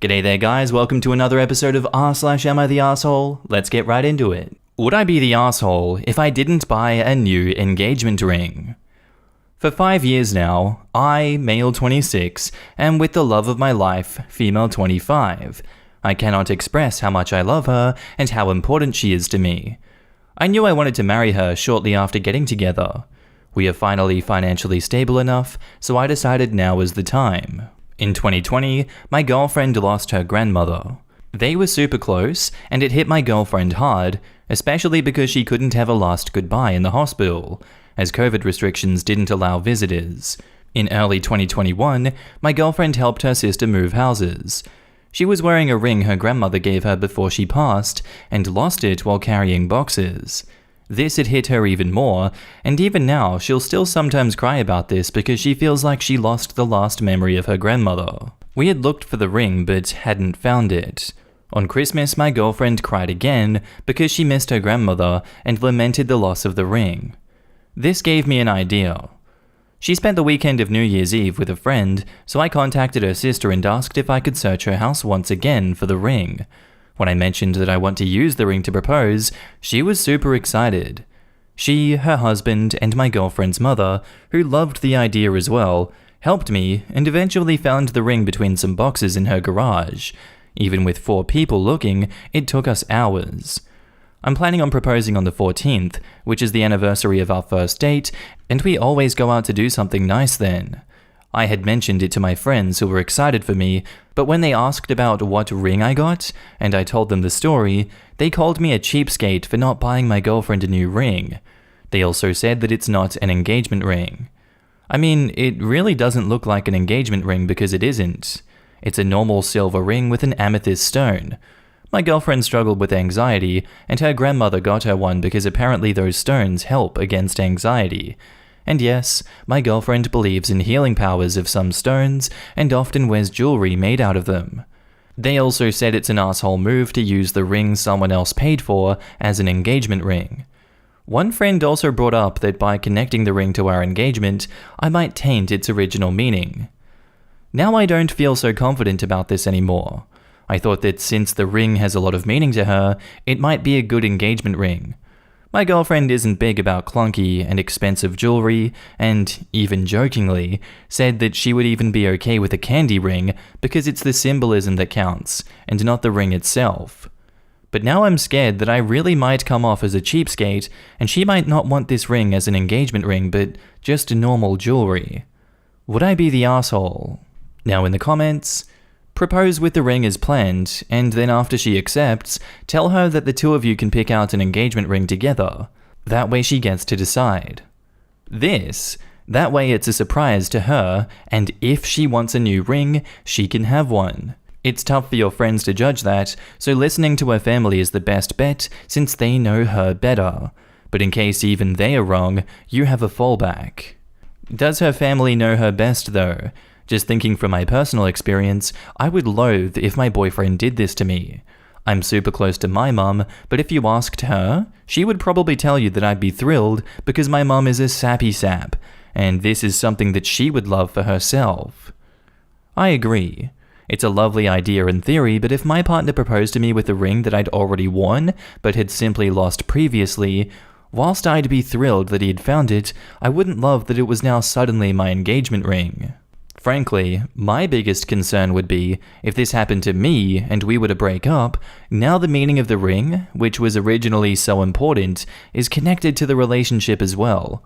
G'day there guys, welcome to another episode of r/am I the Arsehole? Let's get right into it. Would I be the arsehole if I didn't buy a new engagement ring? For 5 years now, I, male 26, am with the love of my life, female 25. I cannot express how much I love her and how important she is to me. I knew I wanted to marry her shortly after getting together. We are finally financially stable enough, so I decided now was the time. In 2020, my girlfriend lost her grandmother. They were super close, and it hit my girlfriend hard, especially because she couldn't have a last goodbye in the hospital, as COVID restrictions didn't allow visitors. In early 2021, my girlfriend helped her sister move houses. She was wearing a ring her grandmother gave her before she passed, and lost it while carrying boxes. This had hit her even more, and even now she'll still sometimes cry about this because she feels like she lost the last memory of her grandmother. We had looked for the ring but hadn't found it. On Christmas, my girlfriend cried again because she missed her grandmother and lamented the loss of the ring. This gave me an idea. She spent the weekend of New Year's Eve with a friend, so I contacted her sister and asked if I could search her house once again for the ring. When I mentioned that I want to use the ring to propose, she was super excited. She, her husband, and my girlfriend's mother, who loved the idea as well, helped me and eventually found the ring between some boxes in her garage. Even with 4 people looking, it took us hours. I'm planning on proposing on the 14th, which is the anniversary of our first date, and we always go out to do something nice then. I had mentioned it to my friends who were excited for me, but when they asked about what ring I got, and I told them the story, they called me a cheapskate for not buying my girlfriend a new ring. They also said that it's not an engagement ring. I mean, it really doesn't look like an engagement ring because it isn't. It's a normal silver ring with an amethyst stone. My girlfriend struggled with anxiety, and her grandmother got her one because apparently those stones help against anxiety. And yes, my girlfriend believes in healing powers of some stones and often wears jewelry made out of them. They also said it's an asshole move to use the ring someone else paid for as an engagement ring. One friend also brought up that by connecting the ring to our engagement, I might taint its original meaning. Now I don't feel so confident about this anymore. I thought that since the ring has a lot of meaning to her, it might be a good engagement ring. My girlfriend isn't big about clunky and expensive jewelry, and, even jokingly, said that she would even be okay with a candy ring because it's the symbolism that counts, and not the ring itself. But now I'm scared that I really might come off as a cheapskate, and she might not want this ring as an engagement ring, but just normal jewelry. Would I be the asshole? Now in the comments, propose with the ring as planned, and then after she accepts, tell her that the two of you can pick out an engagement ring together. That way she gets to decide. That way it's a surprise to her, and if she wants a new ring, she can have one. It's tough for your friends to judge that, so listening to her family is the best bet since they know her better. But in case even they are wrong, you have a fallback. Does her family know her best though? Just thinking from my personal experience, I would loathe if my boyfriend did this to me. I'm super close to my mum, but if you asked her, she would probably tell you that I'd be thrilled because my mum is a sappy sap, and this is something that she would love for herself. I agree. It's a lovely idea in theory, but if my partner proposed to me with a ring that I'd already worn, but had simply lost previously, whilst I'd be thrilled that he'd found it, I wouldn't love that it was now suddenly my engagement ring. Frankly, my biggest concern would be, if this happened to me and we were to break up, now the meaning of the ring, which was originally so important, is connected to the relationship as well.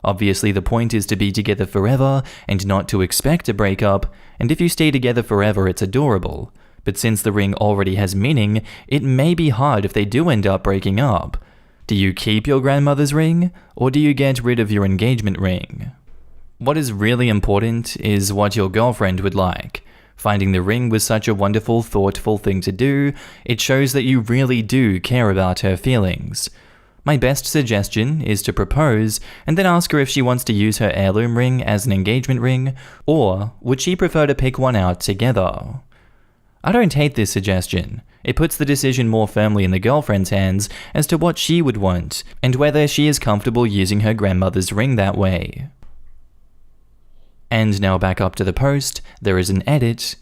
Obviously the point is to be together forever and not to expect a breakup, and if you stay together forever it's adorable. But since the ring already has meaning, it may be hard if they do end up breaking up. Do you keep your grandmother's ring, or do you get rid of your engagement ring? What is really important is what your girlfriend would like. Finding the ring was such a wonderful, thoughtful thing to do. It shows that you really do care about her feelings. My best suggestion is to propose and then ask her if she wants to use her heirloom ring as an engagement ring, or would she prefer to pick one out together? I don't hate this suggestion. It puts the decision more firmly in the girlfriend's hands as to what she would want and whether she is comfortable using her grandmother's ring that way. And now back up to the post, there is an edit.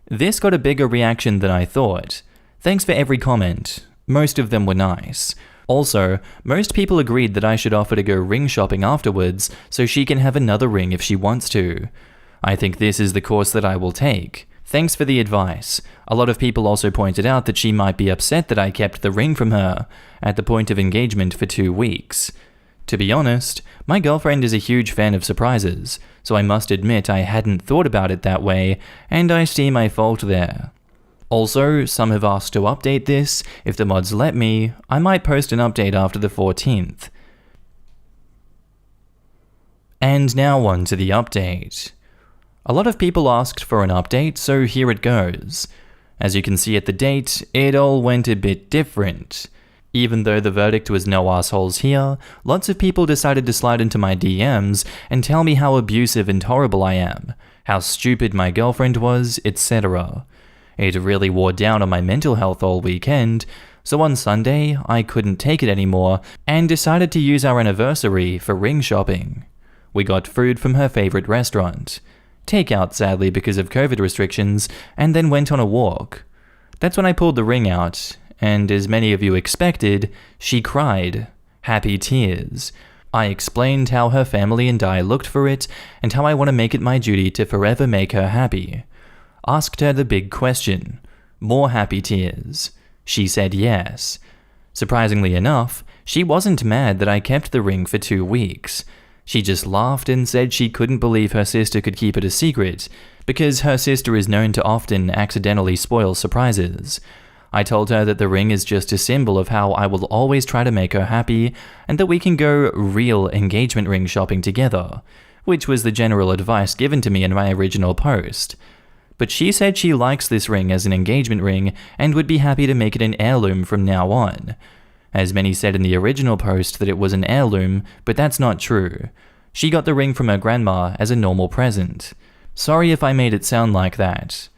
This got a bigger reaction than I thought. Thanks for every comment. Most of them were nice. Also, most people agreed that I should offer to go ring shopping afterwards so she can have another ring if she wants to. I think this is the course that I will take. Thanks for the advice. A lot of people also pointed out that she might be upset that I kept the ring from her at the point of engagement for 2 weeks. To be honest, my girlfriend is a huge fan of surprises, so I must admit I hadn't thought about it that way, and I see my fault there. Also, some have asked to update this. If the mods let me, I might post an update after the 14th. And now on to the update. A lot of people asked for an update, so here it goes. As you can see at the date, it all went a bit different. Even though the verdict was no assholes here, lots of people decided to slide into my DMs and tell me how abusive and horrible I am, how stupid my girlfriend was, etc. It really wore down on my mental health all weekend, so on Sunday, I couldn't take it anymore and decided to use our anniversary for ring shopping. We got food from her favorite restaurant, takeout sadly because of COVID restrictions, and then went on a walk. That's when I pulled the ring out, and as many of you expected, she cried. Happy tears. I explained how her family and I looked for it, and how I want to make it my duty to forever make her happy. Asked her the big question. More happy tears. She said yes. Surprisingly enough, she wasn't mad that I kept the ring for 2 weeks. She just laughed and said she couldn't believe her sister could keep it a secret, because her sister is known to often accidentally spoil surprises. I told her that the ring is just a symbol of how I will always try to make her happy, and that we can go real engagement ring shopping together, which was the general advice given to me in my original post. But she said she likes this ring as an engagement ring and would be happy to make it an heirloom from now on. As many said in the original post that it was an heirloom, but that's not true. She got the ring from her grandma as a normal present. Sorry if I made it sound like that.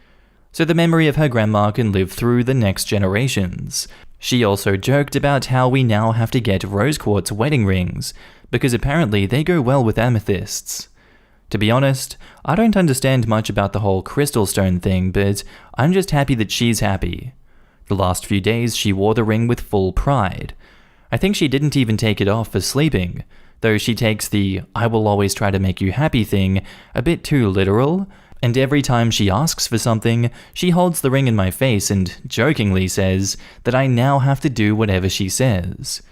So the memory of her grandma can live through the next generations. She also joked about how we now have to get rose quartz wedding rings, because apparently they go well with amethysts. To be honest, I don't understand much about the whole crystal stone thing, but I'm just happy that she's happy. The last few days she wore the ring with full pride. I think she didn't even take it off for sleeping, though she takes the "I will always try to make you happy" thing a bit too literal, and every time she asks for something, she holds the ring in my face and jokingly says that I now have to do whatever she says.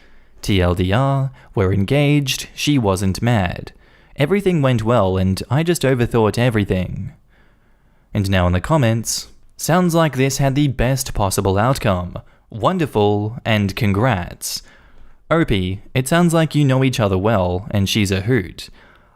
TLDR, we're engaged, she wasn't mad. Everything went well and I just overthought everything. And now in the comments, sounds like this had the best possible outcome. Wonderful and congrats. Opie, it sounds like you know each other well and she's a hoot.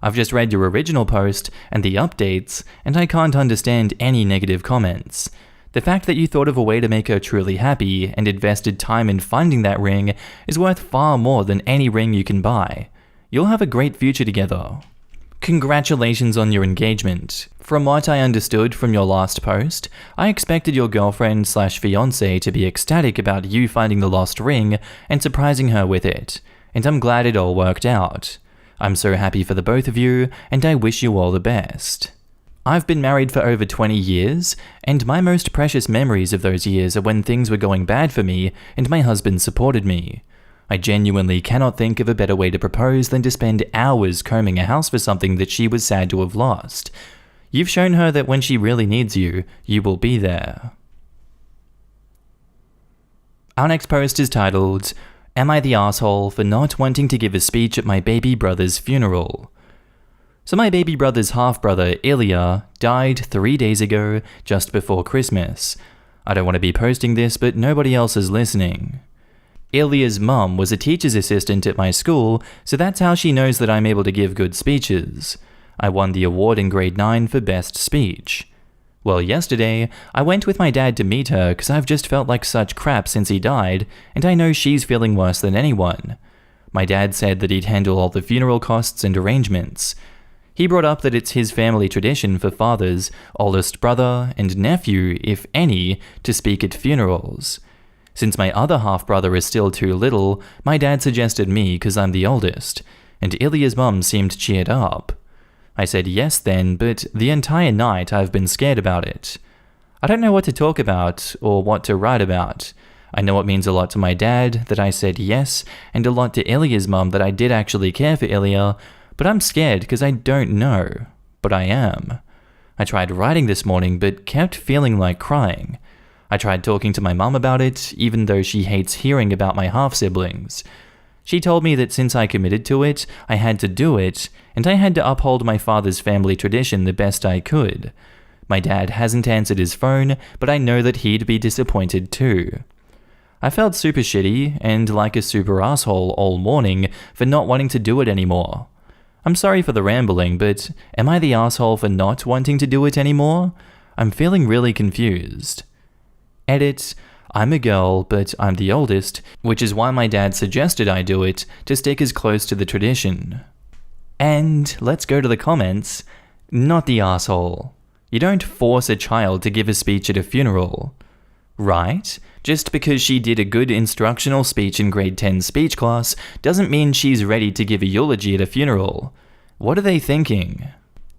I've just read your original post and the updates and I can't understand any negative comments. The fact that you thought of a way to make her truly happy and invested time in finding that ring is worth far more than any ring you can buy. You'll have a great future together. Congratulations on your engagement. From what I understood from your last post, I expected your girlfriend/fiancé to be ecstatic about you finding the lost ring and surprising her with it, and I'm glad it all worked out. I'm so happy for the both of you, and I wish you all the best. I've been married for over 20 years, and my most precious memories of those years are when things were going bad for me and my husband supported me. I genuinely cannot think of a better way to propose than to spend hours combing a house for something that she was sad to have lost. You've shown her that when she really needs you, you will be there. Our next post is titled, "Am I the asshole for not wanting to give a speech at my baby brother's funeral?" So my baby brother's half-brother, Ilya, died 3 days ago, just before Christmas. I don't want to be posting this, but nobody else is listening. Ilya's mum was a teacher's assistant at my school, so that's how she knows that I'm able to give good speeches. I won the award in grade 9 for best speech. Well, yesterday, I went with my dad to meet her because I've just felt like such crap since he died, and I know she's feeling worse than anyone. My dad said that he'd handle all the funeral costs and arrangements. He brought up that it's his family tradition for fathers, oldest brother, and nephew, if any, to speak at funerals. Since my other half-brother is still too little, my dad suggested me because I'm the oldest, and Ilya's mum seemed cheered up. I said yes then, but the entire night I've been scared about it. I don't know what to talk about or what to write about. I know it means a lot to my dad that I said yes, and a lot to Ilya's mum that I did actually care for Ilya, but I'm scared because I don't know. But I am. I tried writing this morning but kept feeling like crying. I tried talking to my mum about it, even though she hates hearing about my half-siblings. She told me that since I committed to it, I had to do it, and I had to uphold my father's family tradition the best I could. My dad hasn't answered his phone, but I know that he'd be disappointed too. I felt super shitty and like a super asshole all morning for not wanting to do it anymore. I'm sorry for the rambling, but am I the asshole for not wanting to do it anymore? I'm feeling really confused. Edit. I'm a girl, but I'm the oldest, which is why my dad suggested I do it to stick as close to the tradition. And let's go to the comments. Not the asshole. You don't force a child to give a speech at a funeral. Right? Just because she did a good instructional speech in grade 10 speech class doesn't mean she's ready to give a eulogy at a funeral. What are they thinking?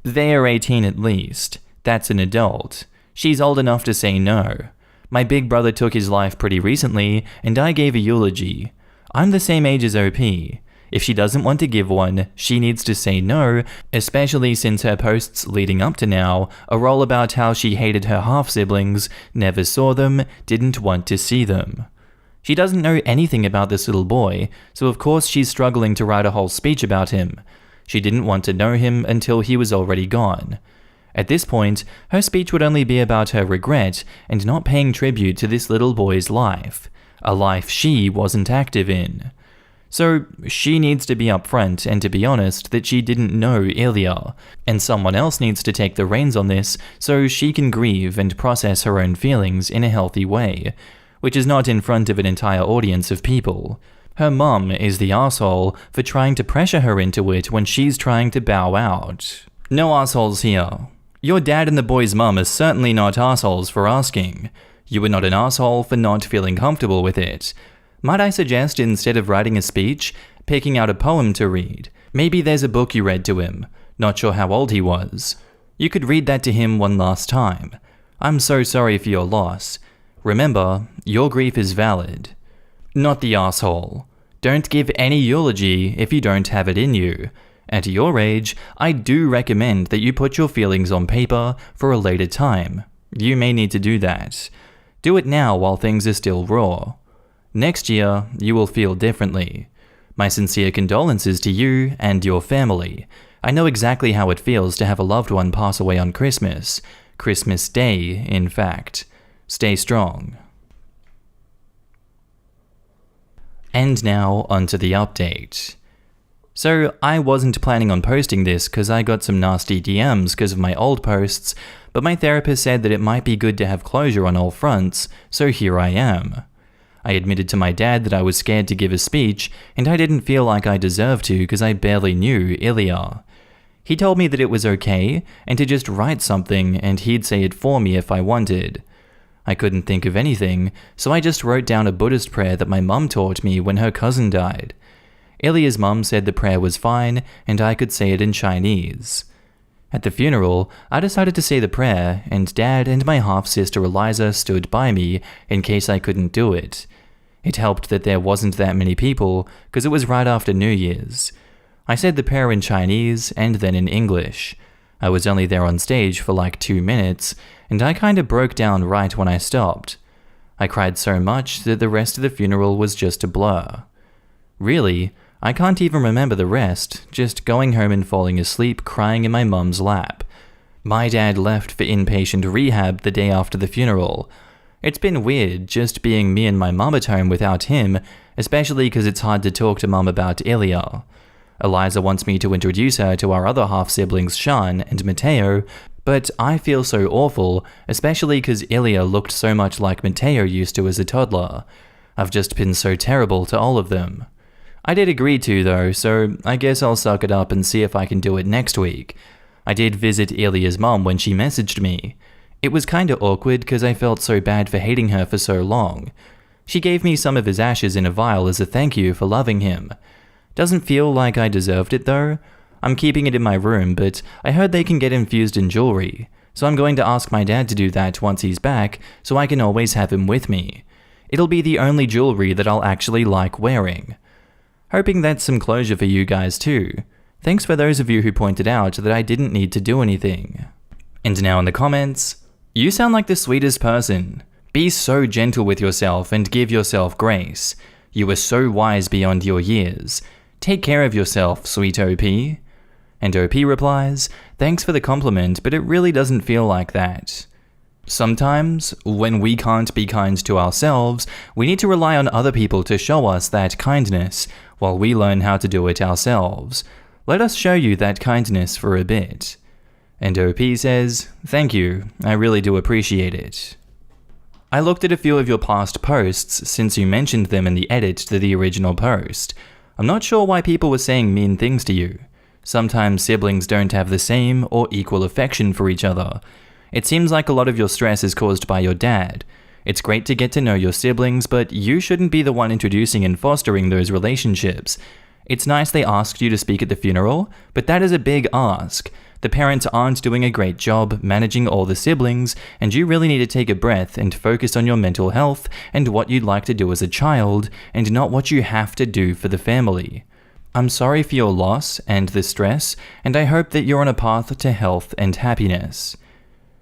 They are 18 at least. That's an adult. She's old enough to say no. My big brother took his life pretty recently, and I gave a eulogy. I'm the same age as OP. If she doesn't want to give one, she needs to say no, especially since her posts leading up to now are all about how she hated her half-siblings, never saw them, didn't want to see them. She doesn't know anything about this little boy, so of course she's struggling to write a whole speech about him. She didn't want to know him until he was already gone. At this point, her speech would only be about her regret and not paying tribute to this little boy's life, a life she wasn't active in. So she needs to be upfront and to be honest that she didn't know Ilya, and someone else needs to take the reins on this so she can grieve and process her own feelings in a healthy way, which is not in front of an entire audience of people. Her mum is the asshole for trying to pressure her into it when she's trying to bow out. No assholes here. Your dad and the boy's mum are certainly not assholes for asking. You are not an asshole for not feeling comfortable with it. Might I suggest instead of writing a speech, picking out a poem to read? Maybe there's a book you read to him. Not sure how old he was. You could read that to him one last time. I'm so sorry for your loss. Remember, your grief is valid. Not the asshole. Don't give any eulogy if you don't have it in you. At your age, I do recommend that you put your feelings on paper for a later time. You may need to do that. Do it now while things are still raw. Next year, you will feel differently. My sincere condolences to you and your family. I know exactly how it feels to have a loved one pass away on Christmas. Christmas Day, in fact. Stay strong. And now, onto the update. So, I wasn't planning on posting this because I got some nasty DMs because of my old posts, but my therapist said that it might be good to have closure on all fronts, so here I am. I admitted to my dad that I was scared to give a speech, and I didn't feel like I deserved to because I barely knew Ilya. He told me that it was okay, and to just write something and he'd say it for me if I wanted. I couldn't think of anything, so I just wrote down a Buddhist prayer that my mum taught me when her cousin died. Ilya's mum said the prayer was fine, and I could say it in Chinese. At the funeral, I decided to say the prayer, and Dad and my half-sister Eliza stood by me in case I couldn't do it. It helped that there wasn't that many people, because it was right after New Year's. I said the prayer in Chinese, and then in English. I was only there on stage for like 2 minutes, and I kinda broke down right when I stopped. I cried so much that the rest of the funeral was just a blur. Really, I can't even remember the rest, just going home and falling asleep crying in my mum's lap. My dad left for inpatient rehab the day after the funeral. It's been weird just being me and my mum at home without him, especially because it's hard to talk to mum about Ilya. Eliza wants me to introduce her to our other half-siblings Sean and Mateo, but I feel so awful, especially because Ilya looked so much like Mateo used to as a toddler. I've just been so terrible to all of them. I did agree to though, so I guess I'll suck it up and see if I can do it next week. I did visit Ilya's mom when she messaged me. It was kinda awkward because I felt so bad for hating her for so long. She gave me some of his ashes in a vial as a thank you for loving him. Doesn't feel like I deserved it though. I'm keeping it in my room, but I heard they can get infused in jewelry. so I'm going to ask my dad to do that once he's back so I can always have him with me. It'll be the only jewelry that I'll actually like wearing. Hoping that's some closure for you guys too. Thanks for those of you who pointed out that I didn't need to do anything. And now in the comments, you sound like the sweetest person. Be so gentle with yourself and give yourself grace. You are so wise beyond your years. Take care of yourself, sweet OP. And OP replies, thanks for the compliment, but it really doesn't feel like that. Sometimes, when we can't be kind to ourselves, we need to rely on other people to show us that kindness, while we learn how to do it ourselves. Let us show you that kindness for a bit. And OP says, thank you, I really do appreciate it. I looked at a few of your past posts since you mentioned them in the edit to the original post. I'm not sure why people were saying mean things to you. Sometimes siblings don't have the same or equal affection for each other. It seems like a lot of your stress is caused by your dad. It's great to get to know your siblings, but you shouldn't be the one introducing and fostering those relationships. It's nice they asked you to speak at the funeral, but that is a big ask. The parents aren't doing a great job managing all the siblings, and you really need to take a breath and focus on your mental health and what you'd like to do as a child, and not what you have to do for the family. I'm sorry for your loss and the stress, and I hope that you're on a path to health and happiness.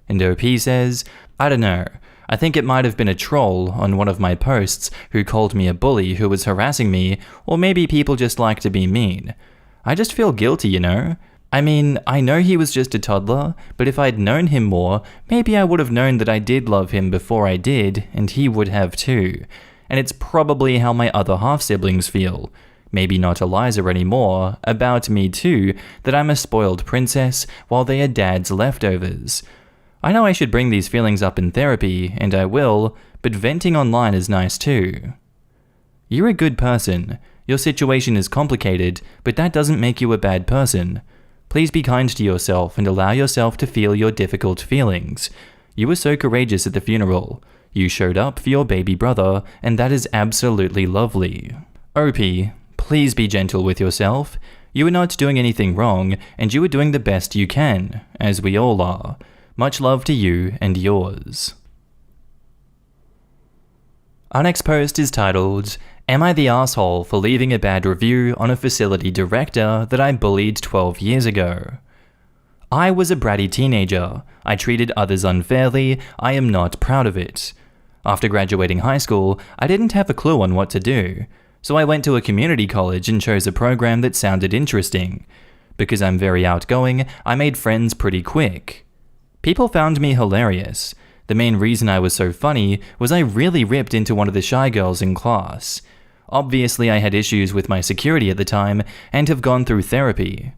And OP says, I don't know, I think it might have been a troll on one of my posts who called me a bully who was harassing me, or maybe people just like to be mean. I just feel guilty, you know? I mean, I know he was just a toddler, but if I'd known him more, maybe I would have known that I did love him before I did, and he would have too. And it's probably how my other half-siblings feel. Maybe not Eliza anymore, about me too, that I'm a spoiled princess while they are dad's leftovers. I know I should bring these feelings up in therapy, and I will, but venting online is nice too. You're a good person. Your situation is complicated, but that doesn't make you a bad person. Please be kind to yourself and allow yourself to feel your difficult feelings. You were so courageous at the funeral. You showed up for your baby brother, and that is absolutely lovely. OP, please be gentle with yourself. You are not doing anything wrong, and you are doing the best you can, as we all are. Much love to you and yours. Our next post is titled, Am I the asshole for leaving a bad review on a facility director that I bullied 12 years ago? I was a bratty teenager. I treated others unfairly. I am not proud of it. After graduating high school, I didn't have a clue on what to do. So I went to a community college and chose a program that sounded interesting. Because I'm very outgoing, I made friends pretty quick. People found me hilarious. The main reason I was so funny was I really ripped into one of the shy girls in class. Obviously, I had issues with my security at the time and have gone through therapy.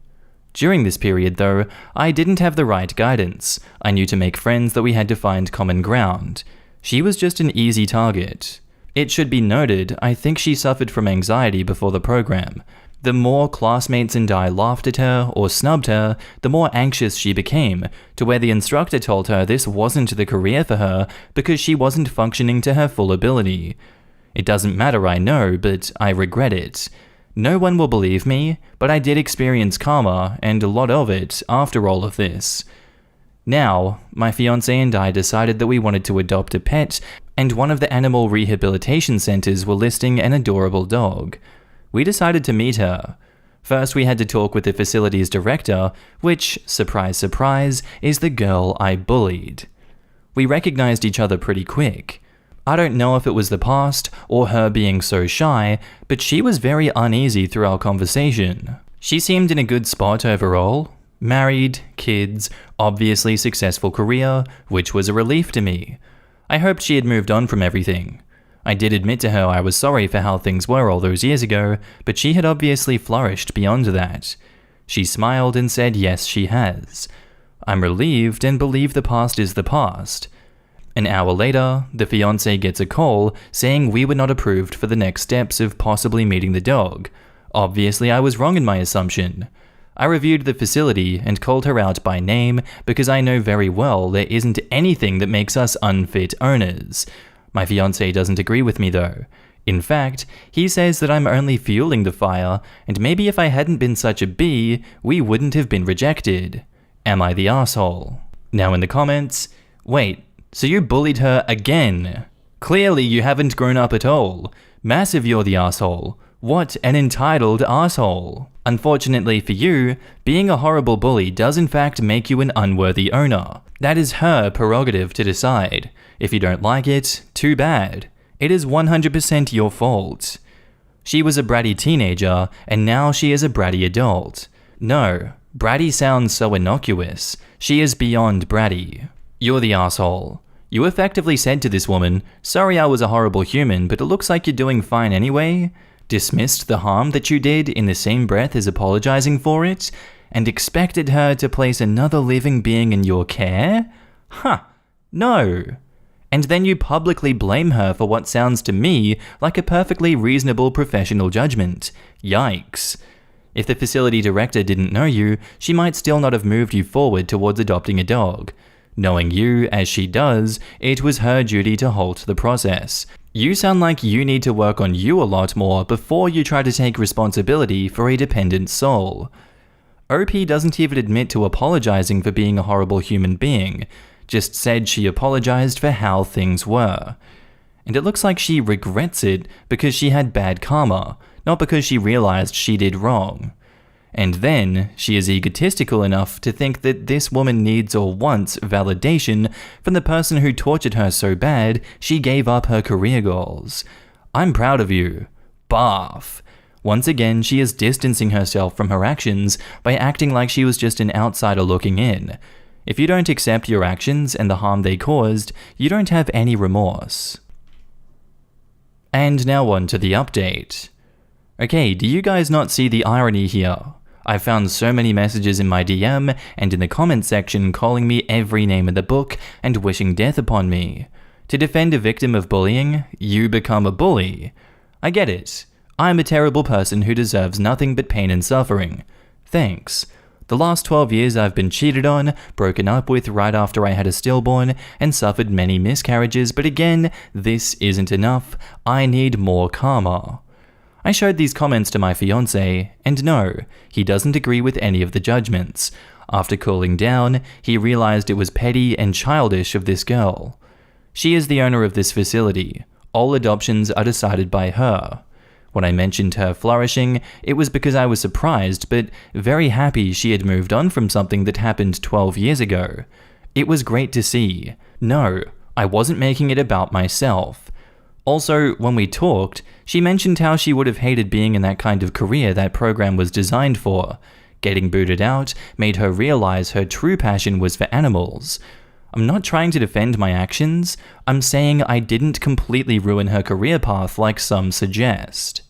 During this period, though, I didn't have the right guidance. I knew to make friends that we had to find common ground. She was just an easy target. It should be noted, I think she suffered from anxiety before the program. The more classmates and I laughed at her or snubbed her, the more anxious she became, to where the instructor told her this wasn't the career for her because she wasn't functioning to her full ability. It doesn't matter, I know, but I regret it. No one will believe me, but I did experience karma, and a lot of it, after all of this. Now, my fiancé and I decided that we wanted to adopt a pet, and one of the animal rehabilitation centers were listing an adorable dog. We decided to meet her. First, we had to talk with the facility's director, which, surprise surprise, is the girl I bullied. We recognized each other pretty quick. I don't know if it was the past or her being so shy, but she was very uneasy through our conversation. She seemed in a good spot overall. Married, kids, obviously successful career, which was a relief to me. I hoped she had moved on from everything. I did admit to her I was sorry for how things were all those years ago, but she had obviously flourished beyond that. She smiled and said yes, she has. I'm relieved and believe the past is the past. An hour later, the fiancé gets a call saying we were not approved for the next steps of possibly meeting the dog. Obviously, I was wrong in my assumption. I reviewed the facility and called her out by name because I know very well there isn't anything that makes us unfit owners. My fiancé doesn't agree with me though. In fact, he says that I'm only fueling the fire, and maybe if I hadn't been such a bee, we wouldn't have been rejected. Am I the asshole? Now in the comments, wait, so you bullied her again? Clearly you haven't grown up at all. Massive you're the asshole. What an entitled asshole. Unfortunately for you, being a horrible bully does in fact make you an unworthy owner. That is her prerogative to decide. If you don't like it, too bad. It is 100% your fault. She was a bratty teenager, and now she is a bratty adult. No, bratty sounds so innocuous. She is beyond bratty. You're the asshole. You effectively said to this woman, "Sorry I was a horrible human, but it looks like you're doing fine anyway," dismissed the harm that you did in the same breath as apologizing for it, and expected her to place another living being in your care? No. And then you publicly blame her for what sounds to me like a perfectly reasonable professional judgment. Yikes. If the facility director didn't know you, she might still not have moved you forward towards adopting a dog. Knowing you, as she does, it was her duty to halt the process. You sound like you need to work on you a lot more before you try to take responsibility for a dependent soul. OP doesn't even admit to apologizing for being a horrible human being, just said she apologized for how things were. And it looks like she regrets it because she had bad karma, not because she realized she did wrong. And then, she is egotistical enough to think that this woman needs or wants validation from the person who tortured her so bad she gave up her career goals. I'm proud of you. Barf. Once again, she is distancing herself from her actions by acting like she was just an outsider looking in. If you don't accept your actions and the harm they caused, you don't have any remorse. And now on to the update. Okay, do you guys not see the irony here? I found so many messages in my DM and in the comment section calling me every name in the book and wishing death upon me. To defend a victim of bullying, you become a bully. I get it. I'm a terrible person who deserves nothing but pain and suffering. Thanks. The last 12 years I've been cheated on, broken up with right after I had a stillborn, and suffered many miscarriages, but again, this isn't enough. I need more karma. I showed these comments to my fiancé, and no, he doesn't agree with any of the judgments. After cooling down, he realized it was petty and childish of this girl. She is the owner of this facility. All adoptions are decided by her. When I mentioned her flourishing, it was because I was surprised, but very happy she had moved on from something that happened 12 years ago. It was great to see. No, I wasn't making it about myself. Also, when we talked, she mentioned how she would have hated being in that kind of career that program was designed for. Getting booted out made her realize her true passion was for animals. I'm not trying to defend my actions, I'm saying I didn't completely ruin her career path like some suggest.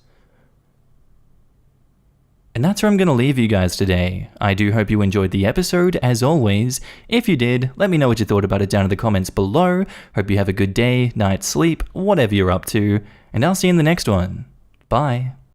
And that's where I'm going to leave you guys today. I do hope you enjoyed the episode, as always. If you did, let me know what you thought about it down in the comments below. Hope you have a good day, night, sleep, whatever you're up to, and I'll see you in the next one. Bye.